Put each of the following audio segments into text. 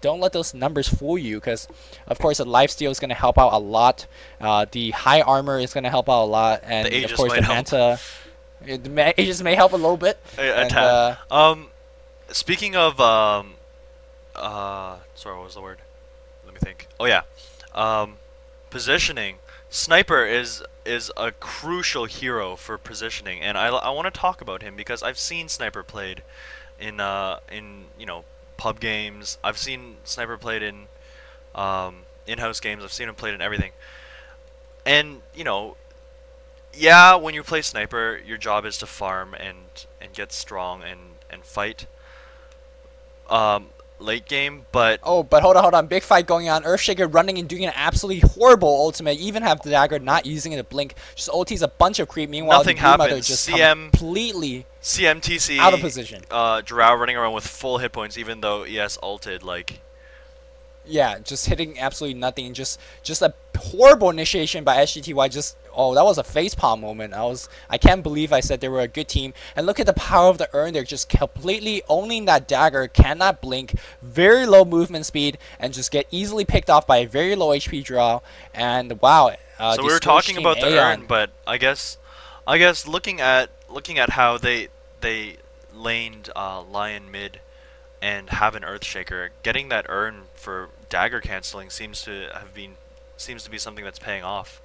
don't let those numbers fool you, because of course the lifesteal is going to help out a lot. The high armor is going to help out a lot, and the of course the help. manta. The Aegis may help a little bit. A tad. Speaking of sorry, what was the word? Let me think. Oh yeah, positioning. Sniper is a crucial hero for positioning, and I want to talk about him because I've seen Sniper played in you know, pub games. I've seen Sniper played in in-house games. I've seen him played in everything. And you know, yeah, when you play Sniper, your job is to farm and get strong and fight late game, but but hold on, big fight going on. Earthshaker running and doing an absolutely horrible ultimate. Even have the dagger not using it to blink, just ultis a bunch of creep. Meanwhile, nothing the Broodmother happens. just CM completely CMTC out of position. Drow running around with full hit points, even though ES ulted. Like, yeah, just hitting absolutely nothing. Just a horrible initiation by SGTY. Just that was a facepalm moment. I can't believe I said they were a good team. And look at the power of the urn. They're just completely owning that dagger. Cannot blink. Very low movement speed, and just get easily picked off by a very low HP Drow. And wow. So we were talking about the Aeon. urn, but I guess looking at how they laned Lion mid and have an Earthshaker, getting that urn for dagger canceling seems to be something that's paying off.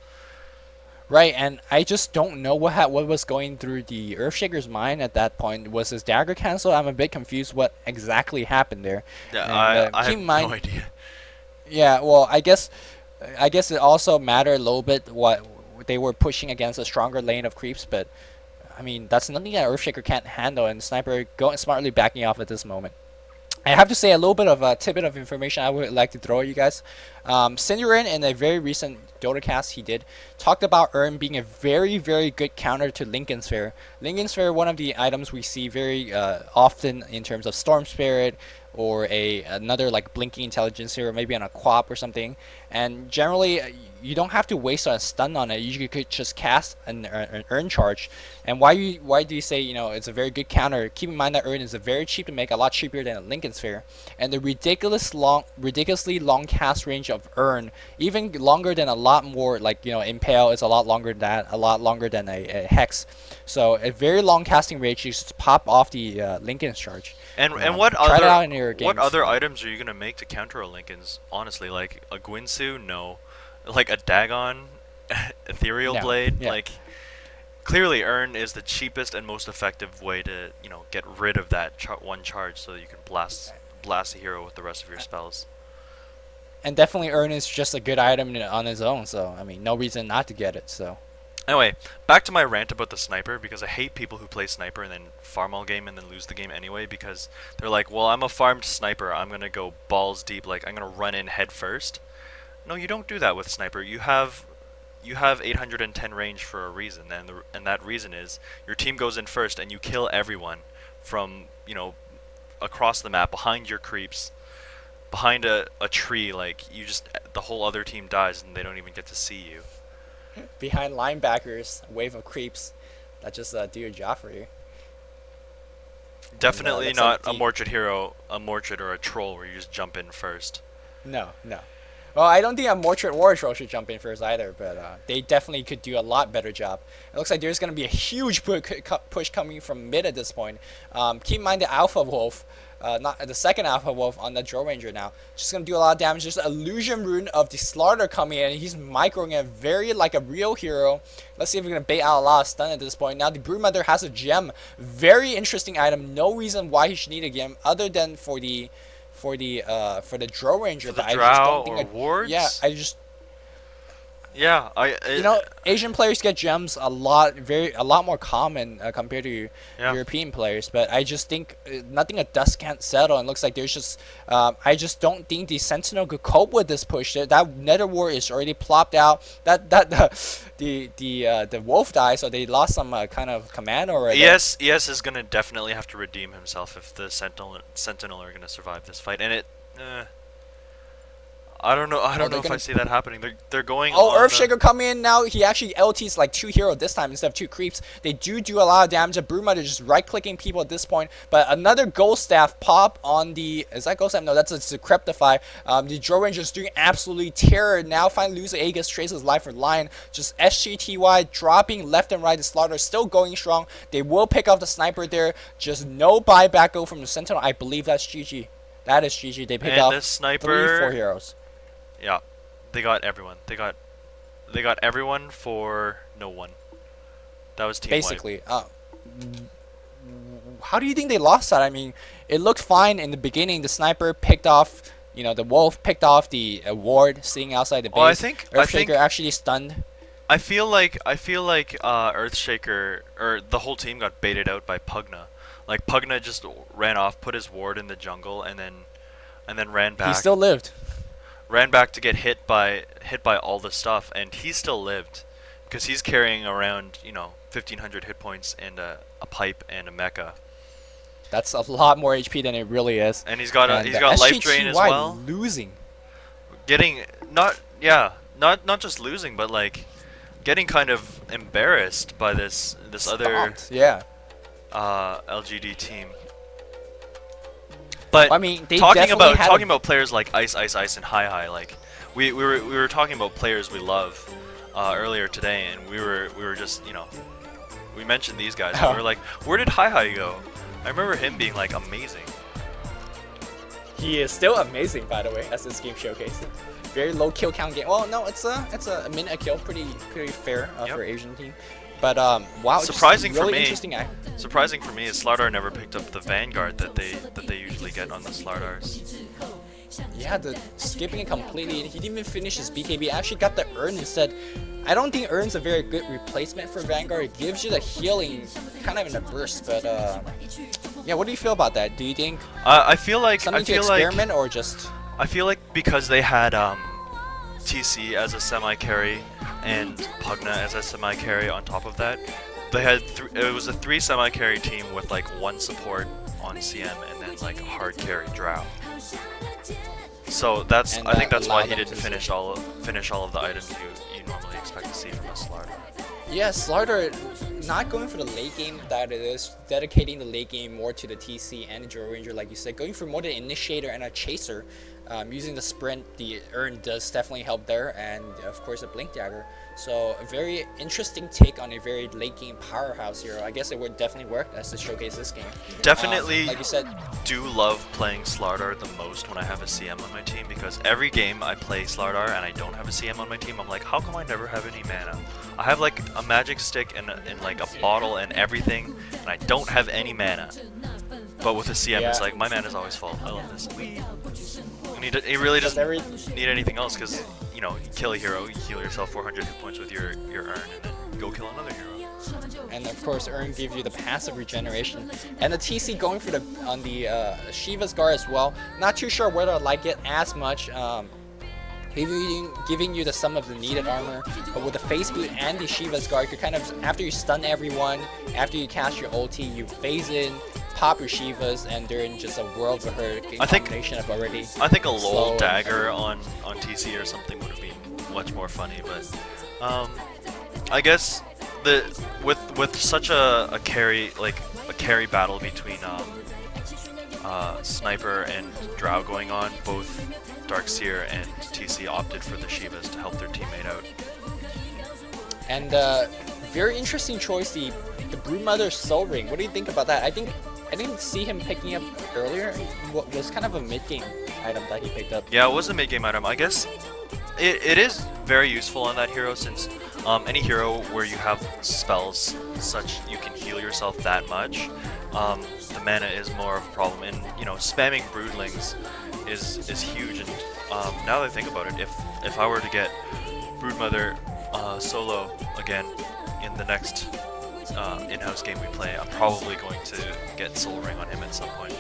Right, and I just don't know what was going through the Earthshaker's mind at that point. Was his dagger cancel? I'm a bit confused what exactly happened there. Yeah, and, I have no idea. Yeah, well, I guess it also mattered a little bit what they were pushing against a stronger lane of creeps, but I mean that's nothing that Earthshaker can't handle, and Sniper going smartly backing off at this moment. I have to say a little bit of a tidbit of information I would like to throw at you guys. Cinderin, in a very recent Dotacast he did, talked about Urn being a very, very good counter to Lincoln Sphere. Lincoln Sphere, one of the items we see very often in terms of Storm Spirit, or another like blinking intelligence here, or maybe on a Quap or something. And generally, you don't have to waste a stun on it. You could just cast an Urn charge. And why do you say, you know, it's a very good counter? Keep in mind that Urn is very cheap to make, a lot cheaper than a Lincoln Sphere. And the ridiculously long cast range of Urn, even longer than a lot more, like, you know, Impale is a lot longer than that, a lot longer than a Hex. So a very long casting range, you just pop off the Lincoln's charge. And what try other it out in your games. What other items are you gonna make to counter a Lincoln's? Honestly, like a Gwynsu, no. Like a Dagon, Ethereal Blade, yeah. like clearly Urn is the cheapest and most effective way to, you know, get rid of that one charge, so that you can blast a hero with the rest of your spells. And definitely Urn is just a good item on its own, so I mean no reason not to get it. So anyway, back to my rant about the Sniper, because I hate people who play Sniper and then farm all game and then lose the game anyway, because they're like, well, I'm a farmed Sniper, I'm gonna go balls deep, like I'm gonna run in head first. No, you don't do that with Sniper. You have 810 range for a reason, and that reason is your team goes in first and you kill everyone from, you know, across the map, behind your creeps, behind a tree. Like, the whole other team dies and they don't even get to see you. Behind linebackers, a wave of creeps that just do your job for you. Definitely not a Mortrid hero, a Mortrid or a Troll where you just jump in first. No. Well, I don't think a Mortrid or a Troll should jump in first either, but they definitely could do a lot better job. It looks like there's going to be a huge push coming from mid at this point. Keep in mind the Alpha Wolf, not the second Alpha Wolf on the Drow Ranger now. Just going to do a lot of damage. There's an Illusion Rune of the Slar coming in. He's microing it very like a real hero. Let's see if we're going to bait out a lot of stun at this point. Now the Broodmother has a gem. Very interesting item. No reason why he should need a gem other than for the Drow Ranger. For the Drow or wards? Yeah, you know, Asian players get gems a lot more common compared to European players, but I just think nothing a dust can't settle, and looks like there's just I just don't think the Sentinel could cope with this push. That Nether Ward is already plopped out. The Wolf died, so they lost some kind of command already. ES is gonna definitely have to redeem himself if the Sentinel are gonna survive this fight, and I don't know. I don't know if gonna... I see that happening. They're going. Oh, on Earthshaker coming in now. He actually LTs like 2 hero this time instead of 2 creeps. They do a lot of damage. Broodmother just right-clicking people at this point. But another Ghost Staff pop on the... Is that Ghost Staff? No, that's a Decryptify. The Drow Ranger's doing absolutely terror. Now finally losing Aegis, Trace's life for Lion. Just SGTY dropping left and right. The Slaughter still going strong. They will pick off the Sniper there. Just no buyback go from the Sentinel. I believe that's GG. That is GG. They pick off this Sniper, 3-4 heroes. Yeah. They got everyone. They got everyone for no one. That was team basically. How do you think they lost that? I mean, it looked fine in the beginning. The Sniper picked off, you know, the Wolf picked off the ward sitting outside the base. Well, I think Earthshaker actually stunned. I feel like Earthshaker or the whole team got baited out by Pugna. Like Pugna just ran off, put his ward in the jungle, and then ran back. He still lived. Ran back to get hit by all the stuff, and he still lived because he's carrying around, you know, 1,500 hit points and a pipe and a mecha. That's a lot more HP than it really is. And he's got life drain as well. Losing. Getting not just losing, but like getting kind of embarrassed by this other LGD team. But I mean, talking about players like Ice, and Hi, like we were talking about players we love earlier today, and we were just, you know, we mentioned these guys, and we were like, where did Hi go? I remember him being like amazing. He is still amazing, by the way, as this game showcased. Very low kill count game. Well, no, it's a minute a kill, pretty fair for Asian team. But wow, surprising really for me. Interesting surprising for me is Slar never picked up the Vanguard that they usually get on the Slars. Yeah, skipping it completely. He didn't even finish his BKB. Actually got the Urn instead. I don't think Urn's a very good replacement for Vanguard. It gives you the healing kind of in a burst, but yeah, what do you feel about that? Do you think I feel like experiment or just? I feel like because they had TC as a semi-carry and Pugna as a semi-carry on top of that, they had it was a 3 semi-carry team with like 1 support on CM and then like a hard carry Drow. So that's I think that's why he didn't finish all of the items you normally expect to see from a Slar. Yeah, Slar not going for the late game that it is, dedicating the late game more to the TC and the Drow Ranger, like you said, going for more the Initiator and a Chaser. Using the Sprint, the Urn does definitely help there, and of course a Blink Dagger. So a very interesting take on a very late game powerhouse hero. I guess it would definitely work as to showcase this game. Definitely, like you said, do love playing Slardar the most when I have a CM on my team, because every game I play Slardar and I don't have a CM on my team, I'm like, how come I never have any mana? I have like a magic stick and like a bottle and everything, and I don't have any mana. But with a CM, it's like, my mana is always full. I love this. You really doesn't need anything else, because, you know, you kill a hero, you heal yourself 400 hit points with your Urn, and then go kill another hero. And of course, Urn gives you the passive regeneration. And the TC going for on the Shiva's Guard as well. Not too sure whether I like it as much. Giving you some of the needed armor, but with the face boot and the Shiva's Guard, you're kind of, after you stun everyone, after you cast your ulti, you phase in, pop your Shivas, and they're in just a world of her combination of already. I think a LOL dagger on TC or something would have been much more funny, but I guess with such a carry battle between Sniper and Drow going on, both Darkseer and TC opted for the Shivas to help their teammate out. And very interesting choice, the Broodmother Soul Ring. What do you think about that? I didn't see him picking up earlier. It was kind of a mid-game item that he picked up. Yeah, it was a mid-game item. I guess it is very useful on that hero, since any hero where you have spells such you can heal yourself that much, the mana is more of a problem. And, you know, spamming Broodlings is huge. And now that I think about it, if I were to get Broodmother solo again in the next in-house game we play, I'm probably going to get Soul Ring on him at some point.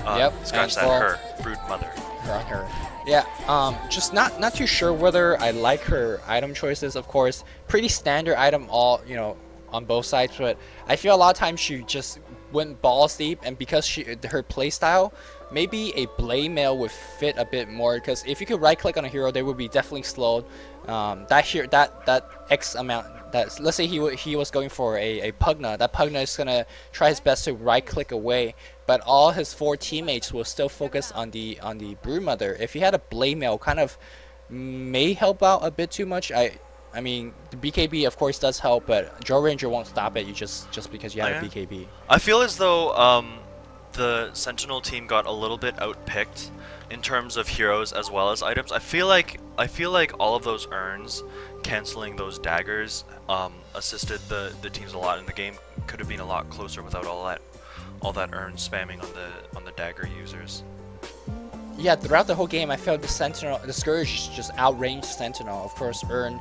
Yep. Scratch that, her. Broodmother. Her. Yeah, just not too sure whether I like her item choices. Of course, pretty standard item all, you know, on both sides, but I feel a lot of times she just went balls deep, and because her playstyle maybe a blade mail would fit a bit more, because if you could right click on a hero, they would be definitely slowed. That X amount. That, let's say he was going for a Pugna. That Pugna is gonna try his best to right click away, but all his 4 teammates will still focus on the Broodmother. If he had a blade mail, kind of may help out a bit too much. I mean, the BKB of course does help, but Drow Ranger won't stop it. You just because you have a BKB. I feel as though the Sentinel team got a little bit outpicked in terms of heroes as well as items. I feel like all of those urns canceling those daggers assisted the teams a lot in the game. Could have been a lot closer without all that urn spamming on the dagger users. Yeah, throughout the whole game, I felt the Scourge just outranged Sentinel. Of course, Urn,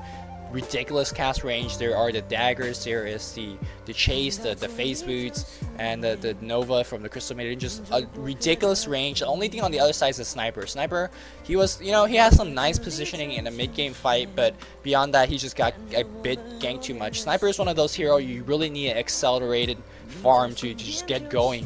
ridiculous cast range. There are the daggers, there is the chase, the phase boots, and the Nova from the Crystal Maiden. Just a ridiculous range. The only thing on the other side is the Sniper. Sniper, he has some nice positioning in a mid-game fight, but beyond that, he just got a bit ganked too much. Sniper is one of those heroes you really need an accelerated farm to just get going.